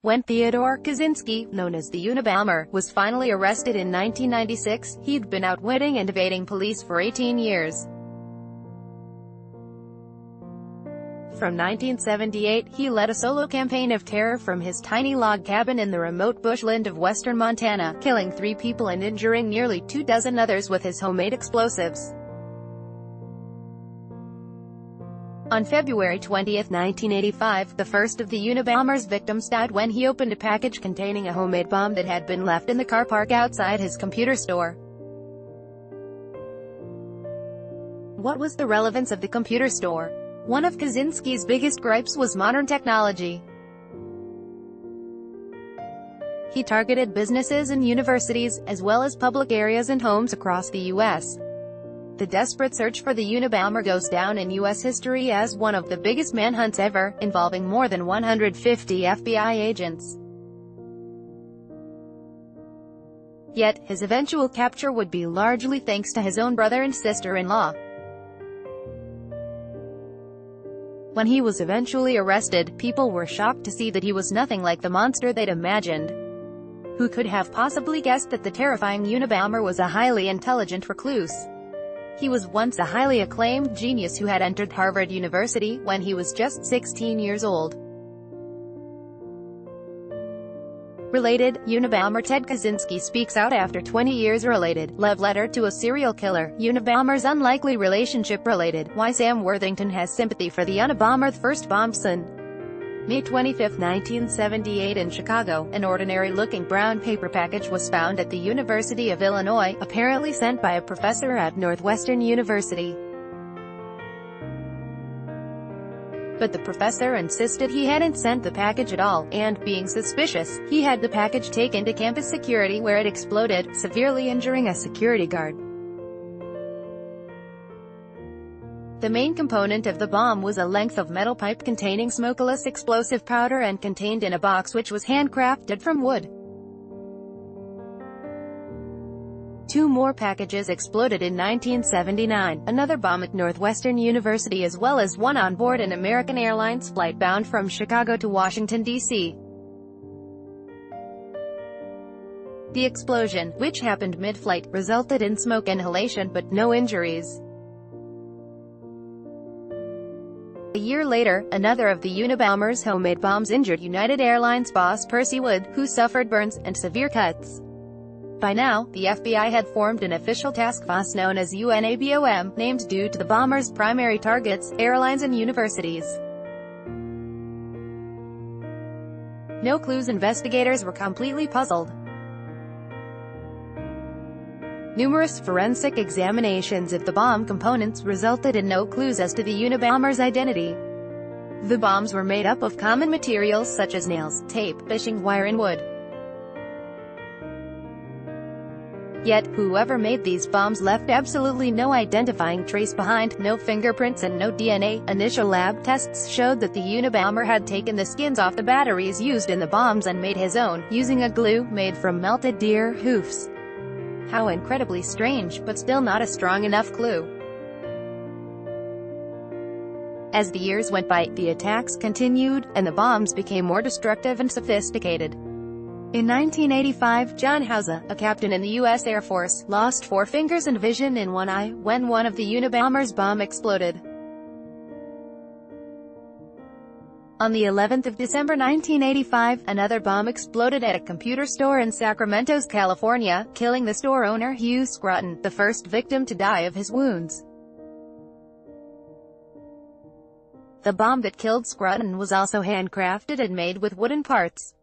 When Theodore Kaczynski, known as the Unabomber, was finally arrested in 1996, he'd been outwitting and evading police for 18 years. From 1978, he led a solo campaign of terror from his tiny log cabin in the remote bushland of western Montana, killing 3 people and injuring nearly 24 others with his homemade explosives. On February 20, 1985, the first of the Unabomber's victims died when he opened a package containing a homemade bomb that had been left in the car park outside his computer store. What was the relevance of the computer store? One of Kaczynski's biggest gripes was modern technology. He targeted businesses and universities, as well as public areas and homes across the U.S. The desperate search for the Unabomber goes down in U.S. history as one of the biggest manhunts ever, involving more than 150 FBI agents. Yet, his eventual capture would be largely thanks to his own brother and sister-in-law. When he was eventually arrested, people were shocked to see that he was nothing like the monster they'd imagined. Who could have possibly guessed that the terrifying Unabomber was a highly intelligent recluse? He was once a highly acclaimed genius who had entered Harvard University when he was just 16 years old. Related, Unabomber Ted Kaczynski speaks out after 20 years. Related, love letter to a serial killer, Unabomber's unlikely relationship. Related, why Sam Worthington has sympathy for the Unabomber. First bomb son. May 25, 1978 in Chicago, an ordinary-looking brown paper package was found at the University of Illinois, apparently sent by a professor at Northwestern University. But the professor insisted he hadn't sent the package at all, and, being suspicious, he had the package taken to campus security where it exploded, severely injuring a security guard. The main component of the bomb was a length of metal pipe containing smokeless explosive powder and contained in a box which was handcrafted from wood. 2 more packages exploded in 1979, another bomb at Northwestern University as well as one on board an American Airlines flight bound from Chicago to Washington, D.C. The explosion, which happened mid-flight, resulted in smoke inhalation but no injuries. A year later, another of the Unabomber's homemade bombs injured United Airlines boss Percy Wood, who suffered burns and severe cuts. By now, the FBI had formed an official task force known as UNABOM, named due to the bomber's primary targets, airlines and universities. No clues. Investigators were completely puzzled. Numerous forensic examinations of the bomb components resulted in no clues as to the Unabomber's identity. The bombs were made up of common materials such as nails, tape, fishing wire and wood. Yet, whoever made these bombs left absolutely no identifying trace behind, no fingerprints and no DNA. Initial lab tests showed that the Unabomber had taken the skins off the batteries used in the bombs and made his own, using a glue made from melted deer hoofs. How incredibly strange, but still not a strong enough clue. As the years went by, the attacks continued, and the bombs became more destructive and sophisticated. In 1985, John Hauser, a captain in the U.S. Air Force, lost 4 fingers and vision in one eye when one of the Unabomber's bomb exploded. On the 11th of December 1985, another bomb exploded at a computer store in Sacramento, California, killing the store owner Hugh Scruton, the first victim to die of his wounds. The bomb that killed Scruton was also handcrafted and made with wooden parts.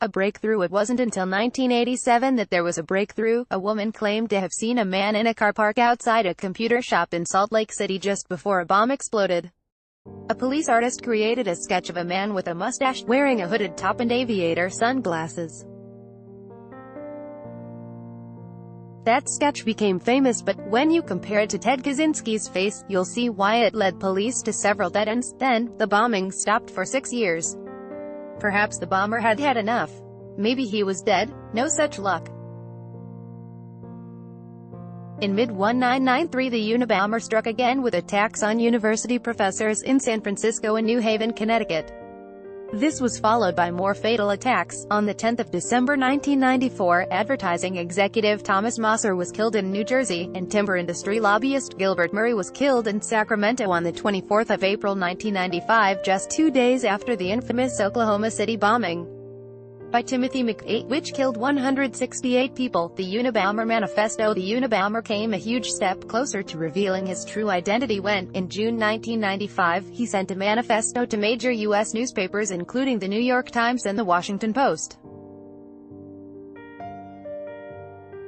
A breakthrough. It wasn't until 1987 that there was a breakthrough. A woman claimed to have seen a man in a car park outside a computer shop in Salt Lake City just before a bomb exploded. A police artist created a sketch of a man with a mustache, wearing a hooded top and aviator sunglasses. That sketch became famous, but when you compare it to Ted Kaczynski's face, you'll see why it led police to several dead ends. Then, the bombing stopped for 6 years. Perhaps the bomber had had enough. Maybe he was dead. No such luck. In mid-1993 the Unabomber struck again with attacks on university professors in San Francisco and New Haven, Connecticut. This was followed by more fatal attacks. On the 10th of December 1994, advertising executive Thomas Mosser was killed in New Jersey, and timber industry lobbyist Gilbert Murray was killed in Sacramento on the 24th of April 1995, just 2 days after the infamous Oklahoma City bombing by Timothy McVeigh, which killed 168 people. The Unabomber Manifesto. The Unabomber came a huge step closer to revealing his true identity when, in June 1995, he sent a manifesto to major U.S. newspapers including the New York Times and the Washington Post.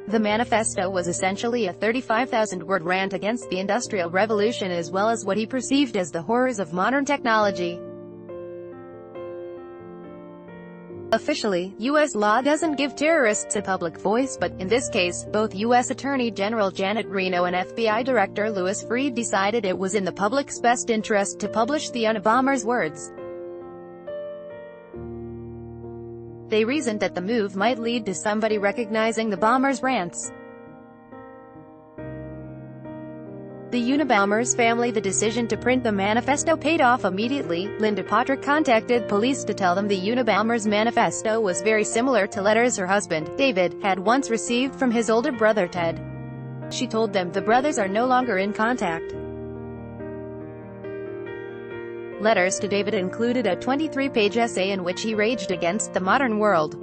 The manifesto was essentially a 35,000-word rant against the Industrial Revolution as well as what he perceived as the horrors of modern technology. Officially, U.S. law doesn't give terrorists a public voice, but, in this case, both U.S. Attorney General Janet Reno and FBI Director Louis Freeh decided it was in the public's best interest to publish the Unabomber's words. They reasoned that the move might lead to somebody recognizing the bomber's rants. The Unabomber's family. The decision to print the manifesto paid off immediately. Linda Patrick contacted police to tell them the Unabomber's manifesto was very similar to letters her husband, David, had once received from his older brother Ted. She told them the brothers are no longer in contact. Letters to David included a 23-page essay in which he raged against the modern world.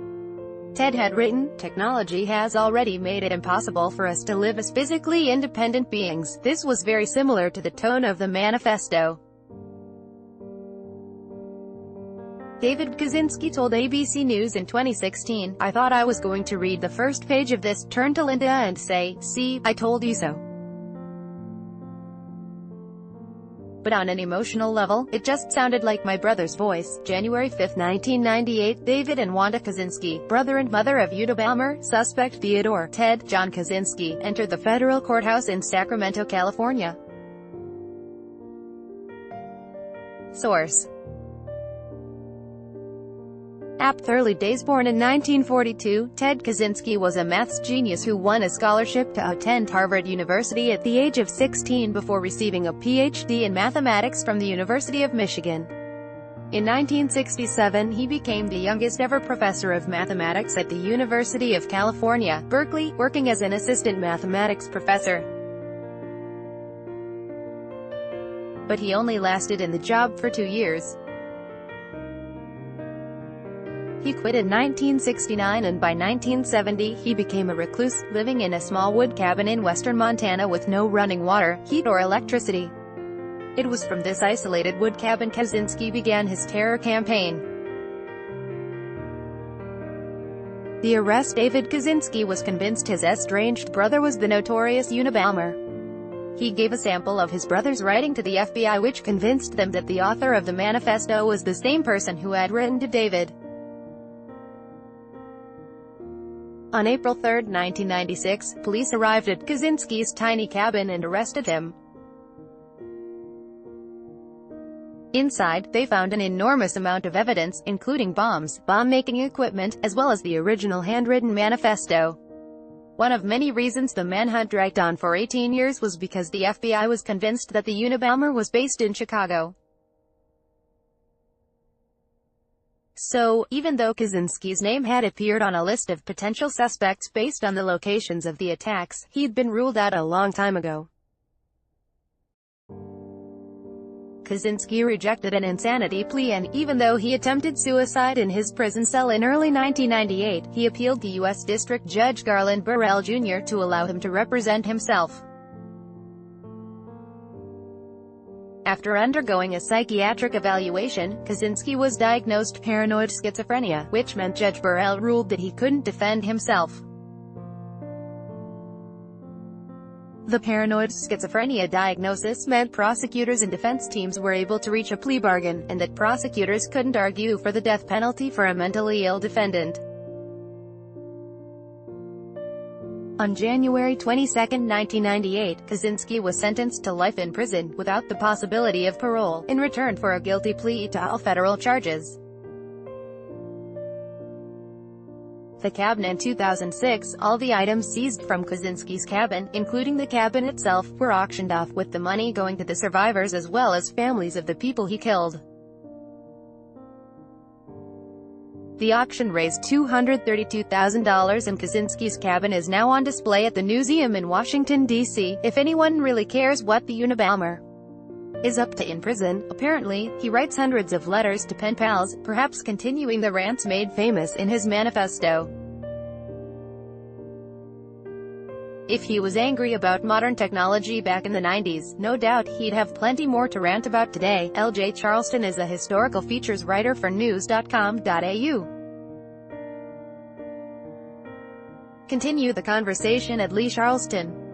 Ted had written, "Technology has already made it impossible for us to live as physically independent beings." This was very similar to the tone of the manifesto. David Kaczynski told ABC News in 2016, "I thought I was going to read the first page of this, turn to Linda and say, 'See, I told you so.' But on an emotional level, it just sounded like my brother's voice." January 5, 1998, David and Wanda Kaczynski, brother and mother of Unabomber suspect Theodore John Kaczynski, entered the federal courthouse in Sacramento, California. Source: Apt early days. Born in 1942, Ted Kaczynski was a maths genius who won a scholarship to attend Harvard University at the age of 16 before receiving a Ph.D. in mathematics from the University of Michigan. In 1967 he became the youngest ever professor of mathematics at the University of California, Berkeley, working as an assistant mathematics professor. But he only lasted in the job for 2 years. He quit in 1969 and by 1970, he became a recluse, living in a small wood cabin in western Montana with no running water, heat or electricity. It was from this isolated wood cabin Kaczynski began his terror campaign. The arrest. David Kaczynski was convinced his estranged brother was the notorious Unabomber. He gave a sample of his brother's writing to the FBI which convinced them that the author of the manifesto was the same person who had written to David. On April 3, 1996, police arrived at Kaczynski's tiny cabin and arrested him. Inside, they found an enormous amount of evidence, including bombs, bomb-making equipment, as well as the original handwritten manifesto. One of many reasons the manhunt dragged on for 18 years was because the FBI was convinced that the Unabomber was based in Chicago. So, even though Kaczynski's name had appeared on a list of potential suspects based on the locations of the attacks, he'd been ruled out a long time ago. Kaczynski rejected an insanity plea and, even though he attempted suicide in his prison cell in early 1998, he appealed to U.S. District Judge Garland Burrell Jr. to allow him to represent himself. After undergoing a psychiatric evaluation, Kaczynski was diagnosed paranoid schizophrenia, which meant Judge Burrell ruled that he couldn't defend himself. The paranoid schizophrenia diagnosis meant prosecutors and defense teams were able to reach a plea bargain, and that prosecutors couldn't argue for the death penalty for a mentally ill defendant. On January 22, 1998, Kaczynski was sentenced to life in prison, without the possibility of parole, in return for a guilty plea to all federal charges. The cabin in 2006, all the items seized from Kaczynski's cabin, including the cabin itself, were auctioned off, with the money going to the survivors as well as families of the people he killed. The auction raised $232,000 and Kaczynski's cabin is now on display at the museum in Washington, D.C. If anyone really cares what the Unabomber is up to in prison, apparently, he writes hundreds of letters to pen pals, perhaps continuing the rants made famous in his manifesto. If he was angry about modern technology back in the 90s, no doubt he'd have plenty more to rant about today. L.J. Charleston is a historical features writer for news.com.au. Continue the conversation at Lee Charleston.